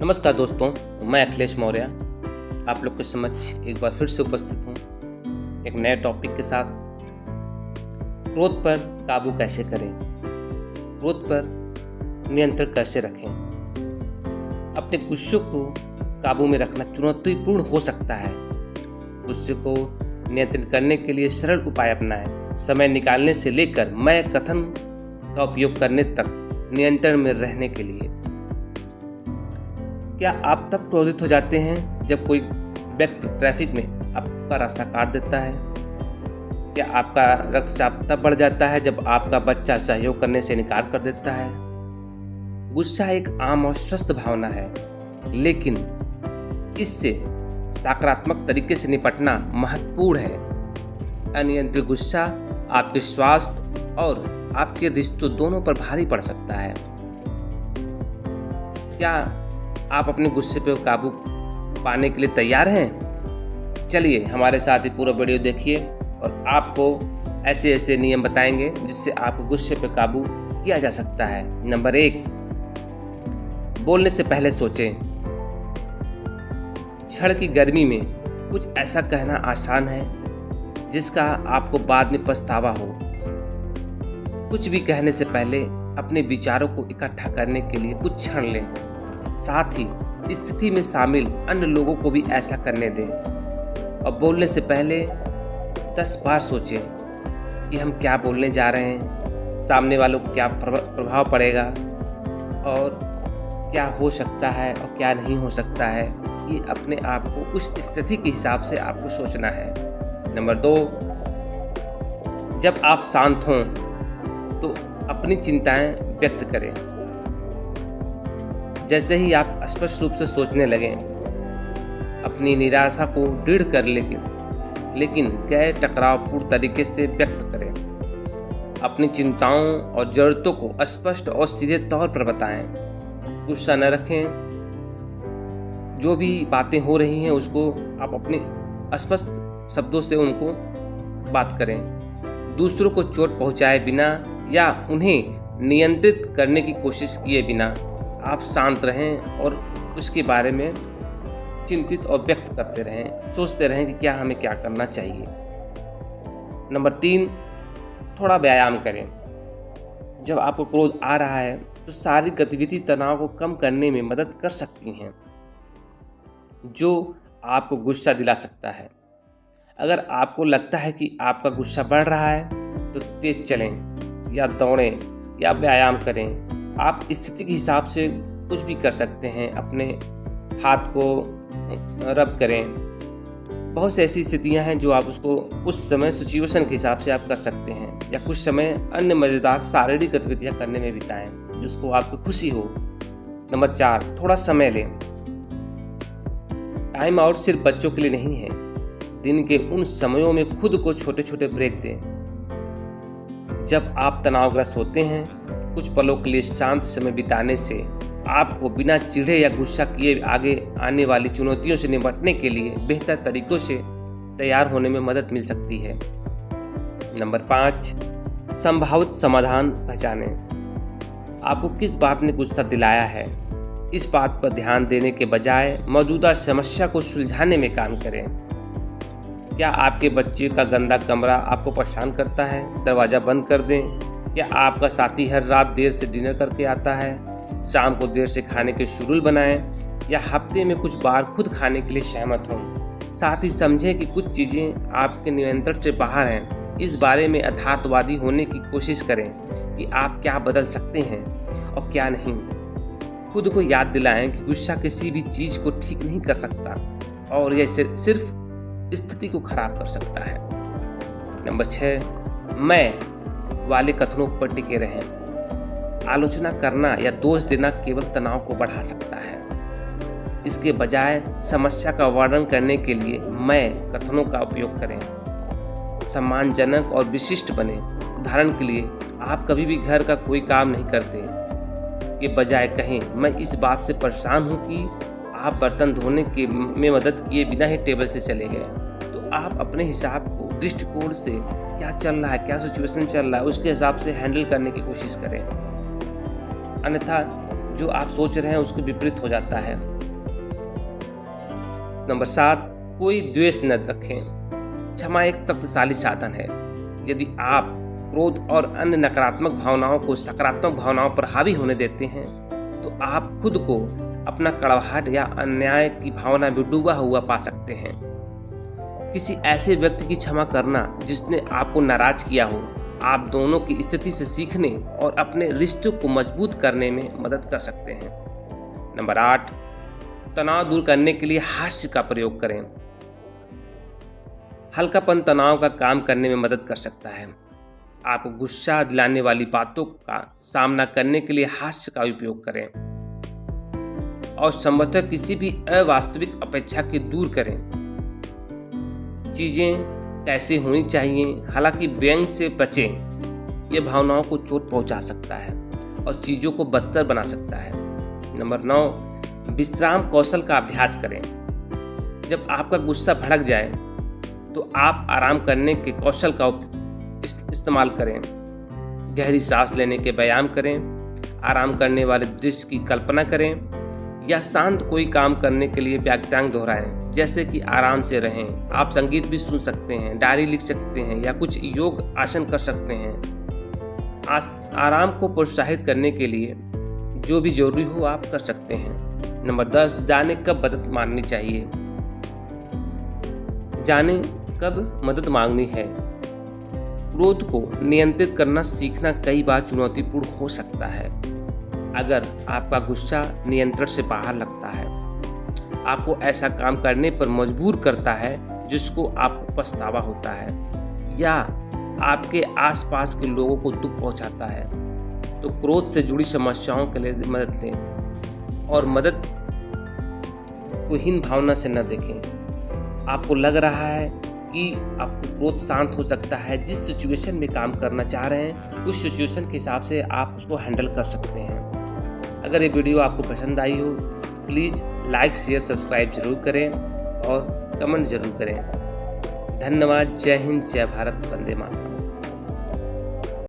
नमस्कार दोस्तों, मैं अखिलेश मौर्य आप लोग के समक्ष एक बार फिर से उपस्थित हूँ एक नए टॉपिक के साथ। क्रोध पर काबू कैसे करें, क्रोध पर नियंत्रण कैसे रखें। अपने गुस्से को काबू में रखना चुनौतीपूर्ण हो सकता है। गुस्से को नियंत्रित करने के लिए सरल उपाय अपनाएं। समय निकालने से लेकर मैं कथन का उपयोग करने तक नियंत्रण में रहने के लिए। क्या आप तब क्रोधित हो जाते हैं जब कोई व्यक्ति ट्रैफिक में आपका रास्ता काट देता है? क्या आपका रक्तचाप तब बढ़ जाता है जब आपका बच्चा सहयोग करने से इनकार कर देता है? गुस्सा एक आम और स्वस्थ भावना है, लेकिन इससे सकारात्मक तरीके से निपटना महत्वपूर्ण है। अनियंत्रित गुस्सा आपके स्वास्थ्य और आपके रिश्तों दोनों पर भारी पड़ सकता है। क्या आप अपने गुस्से पर काबू पाने के लिए तैयार हैं? चलिए हमारे साथ ही पूरा वीडियो देखिए और आपको ऐसे नियम बताएंगे जिससे आपको गुस्से पर काबू किया जा सकता है। नंबर 1, बोलने से पहले सोचें। क्षण की गर्मी में कुछ ऐसा कहना आसान है जिसका आपको बाद में पछतावा हो। कुछ भी कहने से पहले अपने विचारों को इकट्ठा करने के लिए कुछ क्षण लें। साथ ही स्थिति में शामिल अन्य लोगों को भी ऐसा करने दें और बोलने से पहले 10 बार सोचें कि हम क्या बोलने जा रहे हैं, सामने वालों को क्या प्रभाव पड़ेगा और क्या हो सकता है और क्या नहीं हो सकता है। ये अपने आप को उस स्थिति के हिसाब से आपको सोचना है। नंबर 2, जब आप शांत हों तो अपनी चिंताएं व्यक्त करें। जैसे ही आप स्पष्ट रूप से सोचने लगें, अपनी निराशा को दृढ़ कर लेकिन गैर टकरावपूर्ण तरीके से व्यक्त करें। अपनी चिंताओं और जरूरतों को स्पष्ट और सीधे तौर पर बताएं। गुस्सा न रखें। जो भी बातें हो रही हैं उसको आप अपने स्पष्ट शब्दों से उनको बात करें। दूसरों को चोट पहुंचाए बिना या उन्हें नियंत्रित करने की कोशिश किए बिना आप शांत रहें और उसके बारे में चिंतित और व्यक्त करते रहें, सोचते रहें कि क्या हमें क्या करना चाहिए। नंबर 3, थोड़ा व्यायाम करें। जब आपको क्रोध आ रहा है तो शारीरिक गतिविधि तनाव को कम करने में मदद कर सकती हैं, जो आपको गुस्सा दिला सकता है। अगर आपको लगता है कि आपका गुस्सा बढ़ रहा है तो तेज चलें या दौड़ें या व्यायाम करें। आप स्थिति के हिसाब से कुछ भी कर सकते हैं। अपने हाथ को रब करें। बहुत सी ऐसी स्थितियां हैं जो आप उसको उस समय सिचुएशन के हिसाब से आप कर सकते हैं, या कुछ समय अन्य मज़ेदार शारीरिक गतिविधियां करने में बिताएं जिसको आपको खुशी हो। नंबर 4, थोड़ा समय लें। टाइम आउट सिर्फ बच्चों के लिए नहीं है। दिन के उन समयों में खुद को छोटे छोटे ब्रेक दें। जब आप तनावग्रस्त होते हैं, कुछ पलों के लिए शांत समय बिताने से आपको बिना चिढ़े या गुस्सा किए आगे आने वाली चुनौतियों से निपटने के लिए बेहतर तरीकों से तैयार होने में मदद मिल सकती है। नंबर 5, संभावित समाधान पहचानें। आपको किस बात ने गुस्सा दिलाया है, इस बात पर ध्यान देने के बजाय मौजूदा समस्या को सुलझाने में काम करें। क्या आपके बच्चे का गंदा कमरा आपको परेशान करता है? दरवाज़ा बंद कर दें। क्या आपका साथी हर रात देर से डिनर करके आता है? शाम को देर से खाने के शेड्यूल बनाएं या हफ्ते में कुछ बार खुद खाने के लिए सहमत हों। साथ ही समझें कि कुछ चीज़ें आपके नियंत्रण से बाहर हैं। इस बारे में यथार्थवादी होने की कोशिश करें कि आप क्या बदल सकते हैं और क्या नहीं। खुद को याद दिलाएं कि गुस्सा किसी भी चीज़ को ठीक नहीं कर सकता और यह सिर्फ स्थिति को खराब कर सकता है। नंबर 6, मैं वाले कथनों पर टिके रहें। आलोचना करना या दोष देना केवल तनाव को बढ़ा सकता है। इसके बजाय समस्या का वर्णन करने के लिए मैं कथनों का उपयोग करें। सम्मानजनक और विशिष्ट बने। उदाहरण के लिए, आप कभी भी घर का कोई काम नहीं करते के बजाय कहें, मैं इस बात से परेशान हूँ कि आप बर्तन धोने में मदद किए बिना ही टेबल से चले गए। तो आप अपने हिसाब को, दृष्टिकोण से क्या चल रहा है, क्या सिचुएशन चल रहा है, उसके हिसाब से हैंडल करने की कोशिश करें। अन्यथा जो आप सोच रहे हैं उसके विपरीत हो जाता है नंबर 7, कोई द्वेष न रखें। क्षमा एक शक्तिशाली साधन है। यदि आप क्रोध और अन्य नकारात्मक भावनाओं को सकारात्मक भावनाओं पर हावी होने देते हैं तो आप खुद को अपना कड़वाहट या अन्याय की भावना में डूबा हुआ पा सकते हैं। किसी ऐसे व्यक्ति की क्षमा करना जिसने आपको नाराज किया हो आप दोनों की स्थिति से सीखने और अपने रिश्तों को मजबूत करने में मदद कर सकते हैं। नंबर 8, तनाव दूर करने के लिए हास्य का प्रयोग करें। हल्कापन तनाव का काम करने में मदद कर सकता है। आपको गुस्सा दिलाने वाली बातों का सामना करने के लिए हास्य का उपयोग करें और संभवतः किसी भी अवास्तविक अपेक्षा के दूर करें। चीजें कैसे होनी चाहिए, हालांकि व्यंग से बचें। यह भावनाओं को चोट पहुंचा सकता है और चीजों को बदतर बना सकता है। नंबर 9, विश्राम कौशल का अभ्यास करें। जब आपका गुस्सा भड़क जाए तो आप आराम करने के कौशल का इस्तेमाल करें। गहरी सांस लेने के व्यायाम करें, आराम करने वाले दृश्य की कल्पना करें या शांत कोई काम करने के लिए वाक्यांश दोहराएं, जैसे कि आराम से रहें। आप संगीत भी सुन सकते हैं, डायरी लिख सकते हैं या कुछ योग आसन कर सकते हैं। आराम को प्रोत्साहित करने के लिए जो भी जरूरी हो आप कर सकते हैं। नंबर 10, जाने कब मदद मांगनी चाहिए। जाने कब मदद मांगनी है। क्रोध को नियंत्रित करना सीखना कई बार चुनौतीपूर्ण हो सकता है। अगर आपका गुस्सा नियंत्रण से बाहर लगता है, आपको ऐसा काम करने पर मजबूर करता है जिसको आपको पछतावा होता है या आपके आसपास के लोगों को दुख पहुंचाता है, तो क्रोध से जुड़ी समस्याओं के लिए मदद लें और मदद को हीन भावना से न देखें। आपको लग रहा है कि आपको क्रोध शांत हो सकता है, जिस सिचुएशन में काम करना चाह रहे हैं उस सिचुएशन के हिसाब से आप उसको हैंडल कर सकते हैं। अगर ये वीडियो आपको पसंद आई हो प्लीज़ लाइक शेयर सब्सक्राइब जरूर करें और कमेंट जरूर करें। धन्यवाद। जय हिंद, जय भारत, वंदे मातरम।